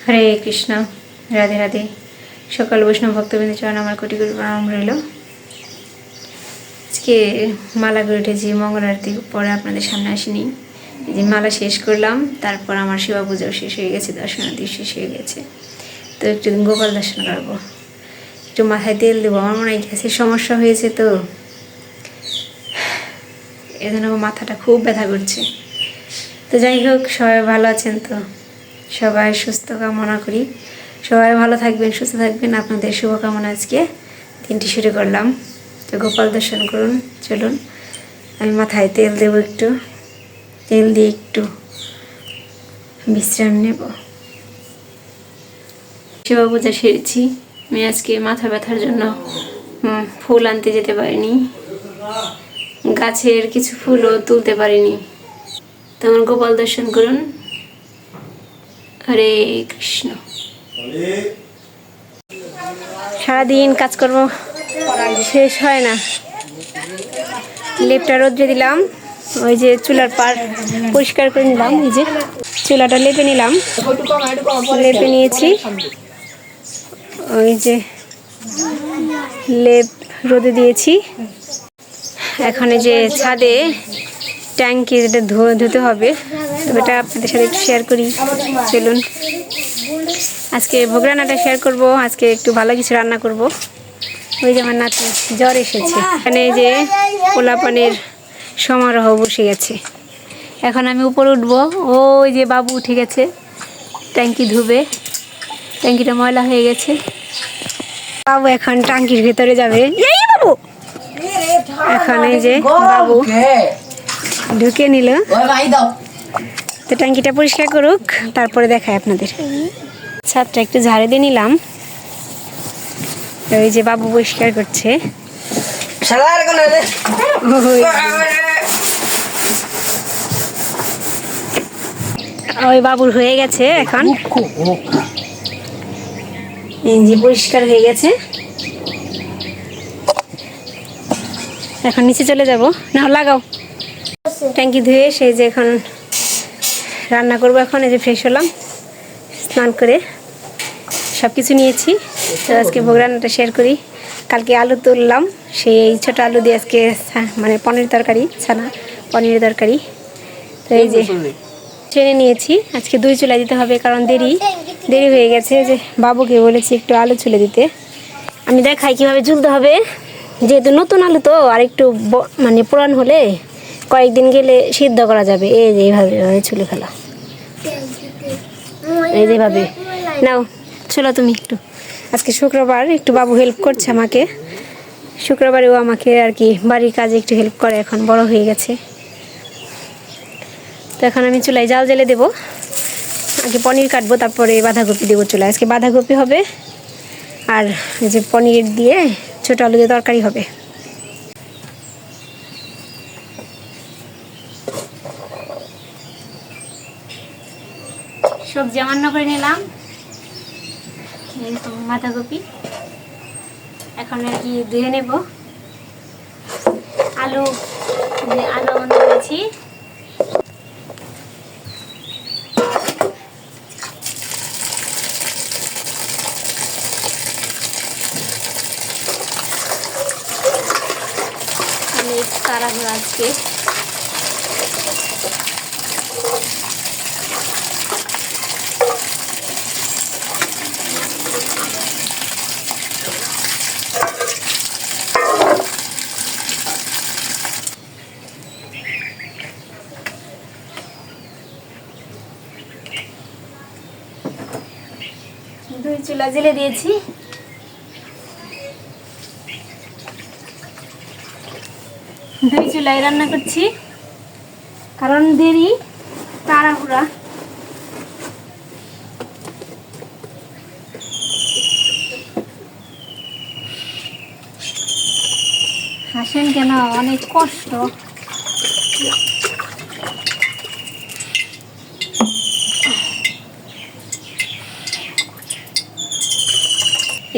হরে কৃষ্ণ, রাধে রাধে। সকল বৈষ্ণব ভক্তবৃন্দ চরণ আমার কোটি কোটি প্রণাম রইল। আজকে মালা করে উঠেছি, মঙ্গল আরতি পরে আপনাদের সামনে আসিনি। এই যে মালা শেষ করলাম, তারপর আমার সেবা পুজোও শেষ হয়ে গেছে, দর্শনাদি শেষ হয়ে গেছে। তো একটু গোপাল দর্শন করবো, একটু মাথায় তেল দেবো। আমার মনে হয় গ্যাসের সমস্যা হয়েছে, তো এজন্য মাথাটা খুব ব্যথা করছে। তো যাই হোক, সবাই ভালো আছেন তো? সবাই সুস্থ কামনা করি, সবাই ভালো থাকবেন, সুস্থ থাকবেন। আপনাদের শুভকামনা আজকে দিনটি শুরু করলাম। তো গোপাল দর্শন করুন, চলুন। আমি মাথায় তেল দেবো, একটু তেল দিয়ে একটু বিশ্রাম নেব। শিবা পূজা সেরেছি। আমি আজকে মাথা ব্যথার জন্য ফুল আনতে যেতে পারিনি, গাছের কিছু ফুলও তুলতে পারিনি। তখন গোপাল দর্শন করুন। হরে কৃষ্ণ। সারাদিন কাজকর্ম শেষ হয় না। লেপটা রোদ্রে দিলাম, ওই যে চুলার পার পরিষ্কার করে নিলাম। এই যে চুলাটা লেপে নিলাম, লেপে নিয়েছি। ওই যে লেপ রোদে দিয়েছি। এখন এই যে ছাদে ট্যাঙ্কি যেটা ধুতে হবে, ওটা আপনাদের সাথে একটু শেয়ার করি, চলুন। আজকে ভোগ রান্নাটা শেয়ার করব। আজকে একটু ভালো কিছু রান্না করব। ওই যে আমার নাতি জ্বর এসেছে, এখানে এই যে পোলাপানের সমারোহ বসে গেছে। এখন আমি উপরে উঠবো। ওই যে বাবু উঠে গেছে, ট্যাঙ্কি ধুবে। ট্যাঙ্কিটা ময়লা হয়ে গেছে। বাবু এখন ট্যাঙ্কির ভেতরে যাবে। এই বাবু, এখন এই যে বাবু ঢুকে নিল। তো ট্যাঙ্কিটা পরিষ্কার করুক, তারপরে দেখায় আপনাদের। ছাদটা একটু ঝাড়ে দিয়ে নিলাম। ওই যে বাবু পরিষ্কার করছে। ওই বাবুর হয়ে গেছে, এখন এই যে পরিষ্কার হয়ে গেছে। এখন নিচে চলে যাব, না লাগাও। ট্যাঙ্কি ধুয়ে সেই যে এখন রান্না করবো। এখন এই যে ফ্রেশ হলাম, স্নান করে সব কিছু নিয়েছি। তো আজকে ভোগ রান্নাটা শেয়ার করি। কালকে আলু তুললাম, সেই ছোটো আলু দিয়ে আজকে মানে পনির তরকারি, ছানা পনিরের তরকারি। তো এই যে টেনে নিয়েছি। আজকে 2 চুলা দিতে হবে, কারণ দেরি হয়ে গেছে। যে বাবুকে বলেছি একটু আলু চুলে দিতে। আমি দেখাই কীভাবে ঝুলতে হবে, যেহেতু নতুন আলু তো, আর একটু মানে পুরান হলে কয়েকদিন গেলে সিদ্ধ করা যাবে। এই যে এইভাবে ছুলে ফেলা, এই যেভাবে নাও চলো তুমি একটু। আজকে শুক্রবার, একটু বাবু হেল্প করছে আমাকে। শুক্রবারেও আমাকে আর কি বাড়ির কাজে একটু হেল্প করে, এখন বড় হয়ে গেছে। তো এখন আমি চুলায় জাল জেলে দেবো। আগে পনির কাটবো, তারপরে বাঁধাকপি দেবো চুলায়। আজকে বাঁধাকপি হবে, আর এই যে পনির দিয়ে ছোটো আলু দিয়ে তরকারি হবে। সবজি রান্না করে নিলাম, বাঁধাকপি এখন আর কি ধুয়ে নেব। আলু বন্ধ করেছি। অনেক তাড়াহুড়ো আজকে। দুই চুলা জেলে দিয়েছি। দুই চুলায় রান্না করছি, কারণ দেরি, তাড়াহুড়া। হাসেন কেন, অনেক কষ্ট।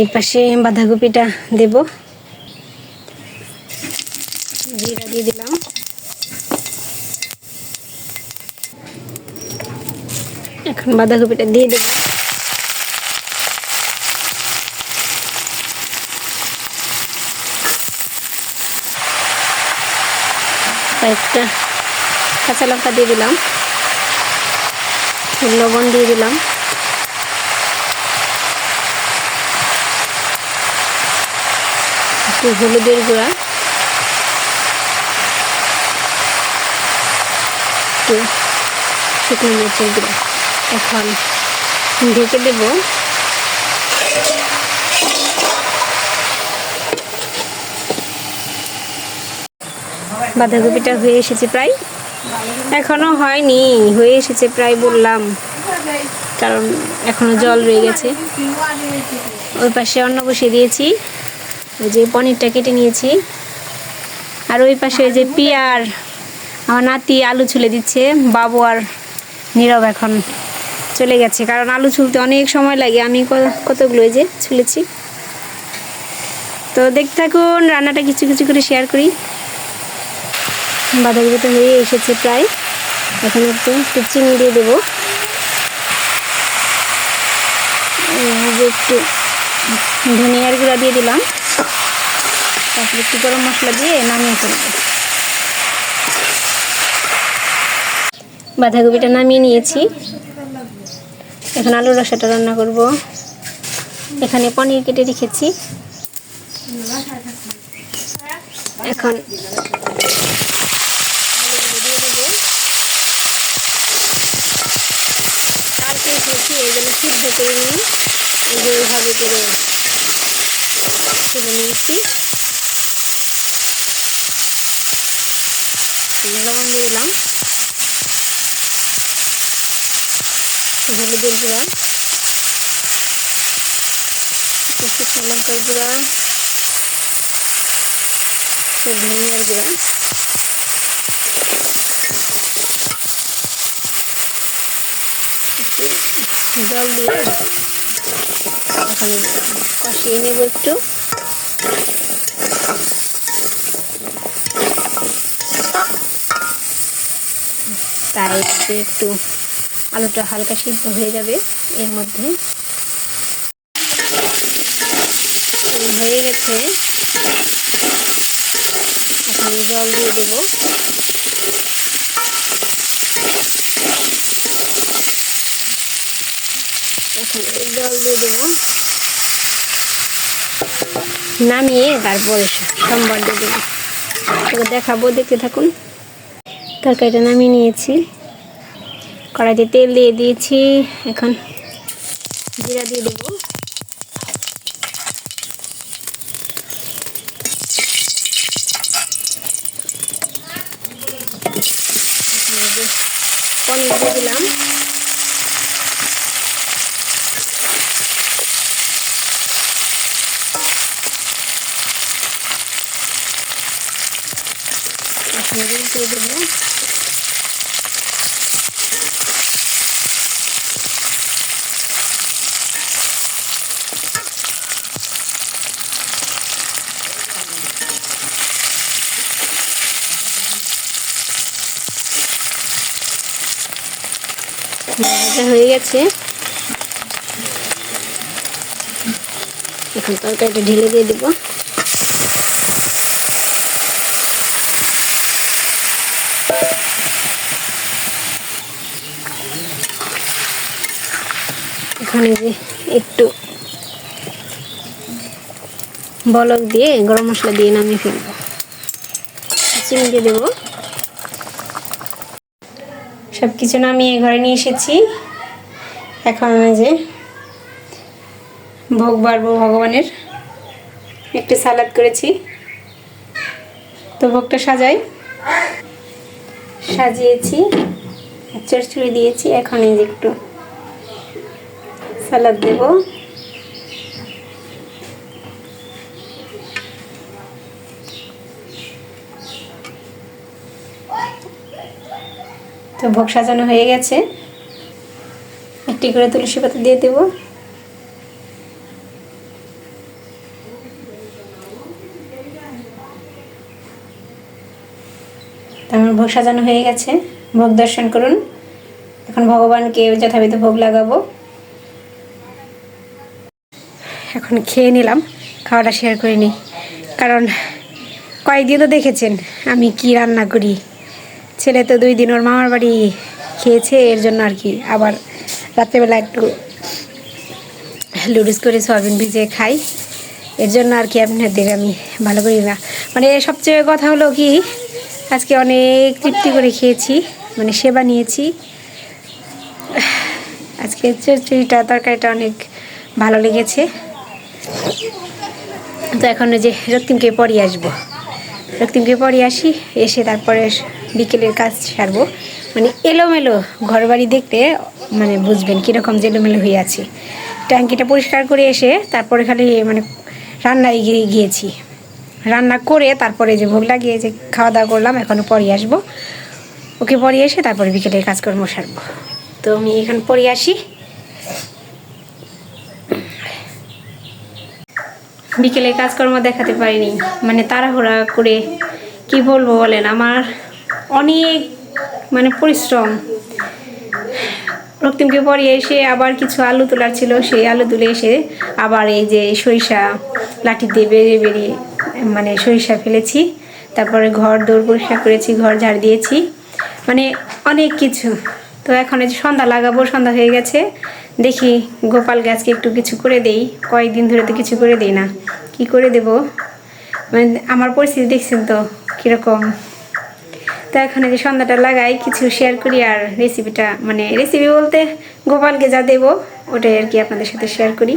এই পাশে বাঁধাকপিটা দেব, জিরা দিয়ে দিলাম। এখন বাঁধাকপিটা দিয়ে দেব। কয়েকটা কাঁচা লঙ্কা দিয়ে দিলাম, লবণ দিয়ে দিলাম, একটু হলুদের গুঁড়া, একটু শুকনো মরিচের গুঁড়া। এখন ঢেকে দেব। বাঁধাকপিটা হয়ে এসেছে প্রায়, এখনো হয়নি, হয়ে এসেছে প্রায় বললাম, কারণ এখনো জল রয়ে গেছে। ওই পাশে অন্ন বসিয়ে দিয়েছি, ওই যে পনিরটা কেটে নিয়েছি। আর ওই পাশে যে পিয়ার আমার নাতি আলু ছুলে দিচ্ছে, বাবু আর নীরব এখন চলে গেছে, কারণ আলু ছুলতে অনেক সময় লাগে। আমি কতগুলো যে ছুলেছি। তো দেখতে থাকুন, রান্নাটা কিছু কিছু করে শেয়ার করি। বাঁধাকপি তো হয়ে এসেছে প্রায়, এখন একটু চিনি দিয়ে দেবো, একটু ধনিয়ার গুঁড়া দিয়ে দিলাম, তারপরে একটু গরম মশলা দিয়ে নামিয়ে ফেলবো। বাঁধাকপিটা নামিয়ে নিয়েছি, এখন আলুর রসাটা রান্না করব। এখানে পনির কেটে রেখেছি, এখন এইগুলো সিদ্ধ করে নিই, এইভাবে করে তুলে নিয়েছি। লবণ দিয়ে দিলাম, হলুদের গুঁড়া, শুকনো লঙ্কার গুঁড়া, ধনিয়ার গুঁড়া, জল দিয়ে ওখানে কষিয়ে নেব একটু। তাই একটু আলুটা হালকা সিদ্ধ হয়ে যাবে এর মধ্যে। হয়ে গেছে, এখন জল দিয়ে দেবো। এখন জল দিয়ে দেবো, নামিয়ে তারপরে সম্বার দিয়ে দেবো, তোকে দেখাবো, দেখতে থাকুন। তরকারিটা নামিয়ে নিয়েছি, কড়াইতে তেল দিয়ে দিয়েছি, এখন জিরা দিয়ে দেবো। পনির দিয়ে দিলাম, দিয়ে দেবো। ভাজা হয়ে গেছে, এখন তরকারিটা ঢেলে দিয়ে দেবো। এখানে যে একটু বলক দিয়ে গরম মশলা দিয়ে নামিয়ে ফেলবো, চিনি দিয়ে দেবো। সব কিছু নামিয়ে ঘরে নিয়ে এসেছি, এখন যে ভোগ বাড়বো ভগবানের। একটু সালাদ করেছি, তো ভোগটা সাজিয়েছি, চড়চড়ি দিয়েছি। এখন এই যে একটু সালাদ দেব, তো ভোগ সাজানো হয়ে গেছে। একটি করে তুলসী পাতা দিয়ে দেব। আমার ভোগ সাজানো হয়ে গেছে, ভোগ দর্শন করুন। এখন ভগবানকে যথাবিধি ভোগ লাগাবো। এখন খেয়ে নিলাম, খাওয়াটা শেয়ার করে নিই, কারণ কয়েকদিন তো দেখেছেন আমি কি রান্না করি। ছেলে তো 2 দিন ওর মামার বাড়ি খেয়েছে, এর জন্য আর কি আবার রাত্রেবেলা একটু লুডুস করে সয়াবিন ভিজিয়ে খাই, এর জন্য আর কি আপনাদের আমি ভালো করি না। মানে সবচেয়ে কথা হলো কি, আজকে অনেক তৃপ্তি করে খেয়েছি, মানে সেবা নিয়েছি। আজকে চচ্চড়িটা তরকারিটা অনেক ভালো লেগেছে। তো এখন যে রক্তিমকে পড়িয়ে আসবো, রক্তিমকে পড়িয়ে আসি, এসে তারপরে বিকেলের কাজ সারবো। মানে এলোমেলো ঘর বাড়ি দেখতে মানে বুঝবেন কীরকম যে এলোমেলো হয়ে আছে। ট্যাঙ্কিটা পরিষ্কার করে এসে তারপরে খালি মানে রান্নায় গিয়েছি, রান্না করে তারপরে যে ভোগ লাগিয়ে যে খাওয়া দাওয়া করলাম। এখনও পড়িয়ে আসবো, ওকে পড়িয়ে এসে তারপরে বিকেলের কাজকর্ম সারবো। তো আমি এখন পড়িয়ে আসি। বিকেলের কাজকর্ম দেখাতে পারিনি, মানে তাড়াহুড়া করে কি বলবো বলেন, আমার অনেক মানে পরিশ্রম। রক্তিমকে পরিয়ে এসে আবার কিছু আলু তোলার ছিল, সেই আলু তুলে এসে আবার এই যে সরিষা লাঠি দিয়ে বেরিয়ে বেরিয়ে মানে সরিষা ফেলেছি। তারপরে ঘর দৌড় পরিষ্কার করেছি, ঘর ঝাড় দিয়েছি, মানে অনেক কিছু। তো এখন এই যে সন্ধ্যা লাগাবো, সন্ধ্যা হয়ে গেছে। দেখি গোপাল গাছকে একটু কিছু করে দেই, কয়েকদিন ধরে তো কিছু করে দেই না, কি করে দেব। মানে আমার পরিস্থিতি দেখছেন তো কীরকম। তো এখন যে সন্ধ্যাটা লাগাই, কিছু শেয়ার করি, আর রেসিপিটা মানে রেসিপি বলতে গোপালকে যা দেবো ওটাই আর কি আপনাদের সাথে শেয়ার করি।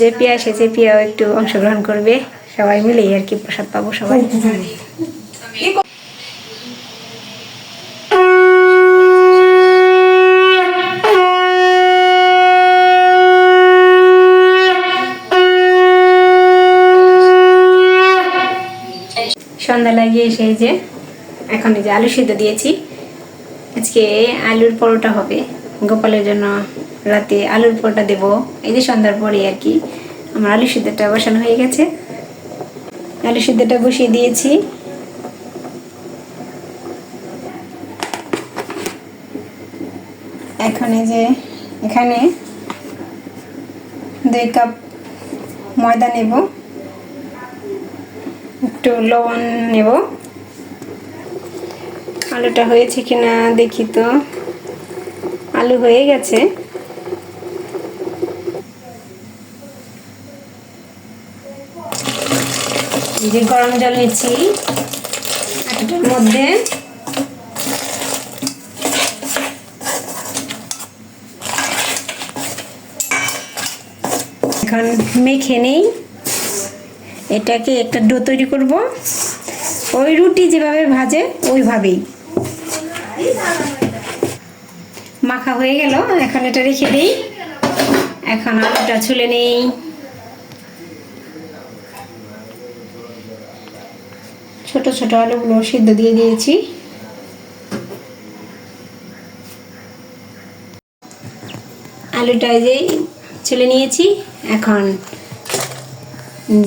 যে পিয়া এসেছে, পিয়াও একটু অংশগ্রহণ করবে, সবাই মিলেই আর কি প্রসাদ পাবো সবাই। সন্ধ্যা লাগিয়ে এসে যে এখন এই যে আলু সিদ্ধ দিয়েছি। আজকে আলুর পরোটা হবে গোপালের জন্য, রাতে আলুর পরোটা দেবো। এই যে সন্ধ্যার পরে আর কি আমার আলু সিদ্ধটা বসানো হয়ে গেছে। আলু সিদ্ধটা বসিয়ে দিয়েছি। এখন এই যে এখানে 2 কাপ ময়দা নেব, একটু লবণ নেব। আলুটা হয়েছে কিনা দেখি, তো আলু হয়ে গেছে। যে গরম জল নিচ্ছি এটার মধ্যে, এখন মেখে নেই। এটাকে একটা ডো তৈরি করব, ওই রুটি যেভাবে ভাজে ওইভাবেই। মাখা হয়ে গেল, এখন এটা রেখে দিই। এখন আলুটা ছুলে নেই। ছোট ছোট আলুগুলো সিদ্ধ দিয়ে দিয়েছি। আলুটা যে ছুলে নিয়েছি। এখন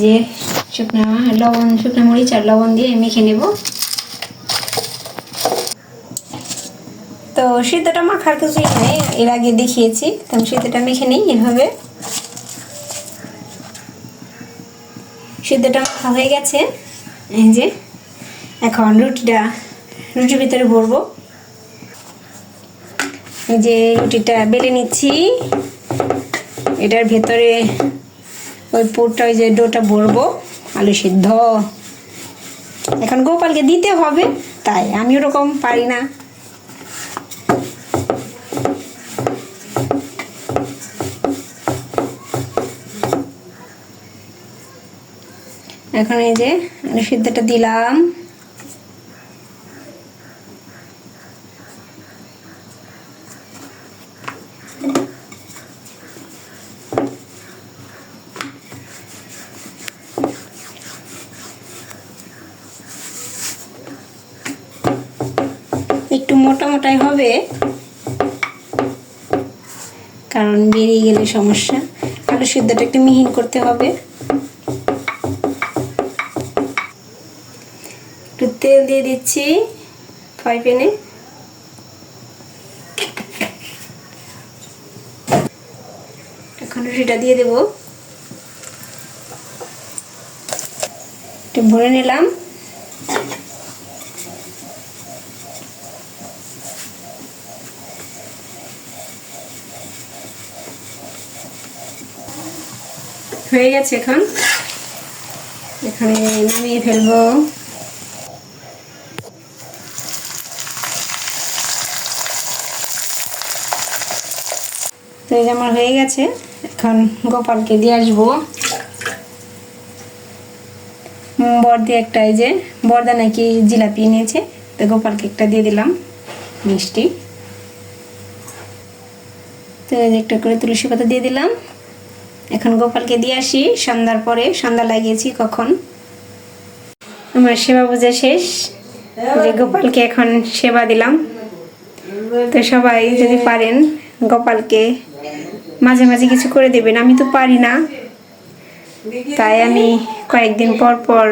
যে শুকনো লবণ, শুকনো মরিচ আর লবণ দিয়ে মেখে নেব। তো সিদ্ধটা মাখার কিছুই নেই, এর আগে দেখিয়েছি। তো আমি সিদ্ধটা মেখে নিই এভাবে। সিদ্ধটা মাখা হয়ে গেছে। এই যে এখন রুটির ভিতরে ভরবো। এই যে রুটিটা বেলে নিচ্ছি, এটার ভেতরে ওই পুরটা, ওই যে ডোটা ভরবো আলু সিদ্ধ। এখন গোপালকে দিতে হবে, তাই আমি ওরকম পারি না। এখন এই যে আলু সিদ্ধটা দিলাম। একটু মোটা মোটাই হবে, কারণ বেরিয়ে গেলে সমস্যা। আলু সিদ্ধটা একটু মিহিন করতে হবে। একটু তেল দিয়ে দিচ্ছি ফ্রাই প্যানে। এখন রুটিটা দিয়ে দেব, একটু ভরে নিলাম। হয়ে গেছে। এখন এখানে নামিয়ে ফেলবো। তো এই যে আমার হয়ে গেছে। এখন গোপালকে দিয়ে আসবো। বর্দি একটা, এই যে বর্দা নাকি জিলাপি নিয়েছে, তো গোপালকে একটা দিয়ে দিলাম মিষ্টি। তো এই যে একটা করে তুলসী পাতা দিয়ে দিলাম। এখন গোপালকে দিয়ে আসি সন্ধ্যার পরে। সন্ধ্যা লাগিয়েছি কখন। আমার সেবা পূজা শেষ। যে গোপালকে এখন সেবা দিলাম। তো সবাই যদি পারেন গোপালকে মাঝে মাঝে কিছু করে দেবেন। আমি তো পারি না, তাই আমি কয়েকদিন পর পর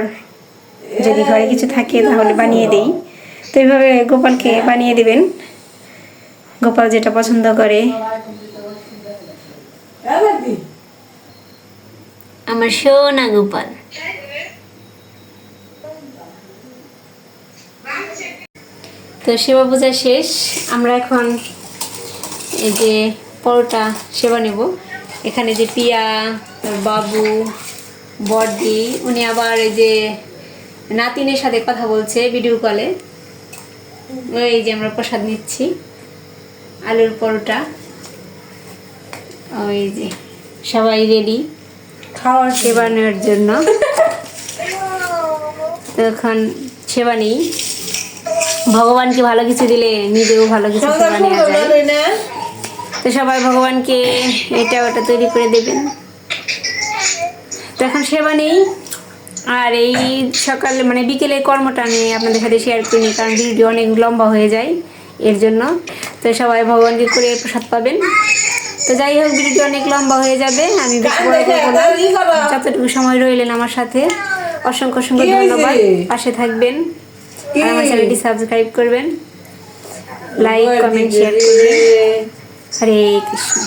যদি ঘরে কিছু থাকে তাহলে বানিয়ে দেই। তো এইভাবে গোপালকে বানিয়ে দেবেন, গোপাল যেটা পছন্দ করে। আমার সোনা গোপাল। তো সেবা পূজা শেষ। আমরা এখন এই যে পরোটা সেবা নেব। এখানে যে পিয়া, বাবু, বর্দি, উনি আবার এই যে নাতিনের সাথে কথা বলছে ভিডিও কলে। এই যে আমরা প্রসাদ নিচ্ছি, আলুর পরোটা। ওই যে সবাই রেডি খাওয়ার সেবা নেওয়ার জন্য। তো এখন সেবা নেই। ভগবানকে ভালো কিছু দিলে নিজেও ভালো কিছু সেবা নেওয়া যায়। তো সবাই ভগবানকে এটা ওটা তৈরি করে দেবেন। তো এখন সেবা নেই। আর এই সকালে মানে বিকেলে কর্মটা নিয়ে আপনাদের সাথে শেয়ার করিনি, কারণ ভিডিও অনেক লম্বা হয়ে যায় এর জন্য। তো সবাই ভগবানকে করে প্রসাদ পাবেন। তো যাই হোক, ভিডিওটি অনেক লম্বা হয়ে যাবে, আমি বেশি বড় করবো না। যতটুকু সময় রইলেন আমার সাথে অসংখ্য অসংখ্য ধন্যবাদ। পাশে থাকবেন আর আমার চ্যানেলটি সাবস্ক্রাইব করবেন, লাইক কমেন্ট শেয়ার করবেন। হরে কৃষ্ণ।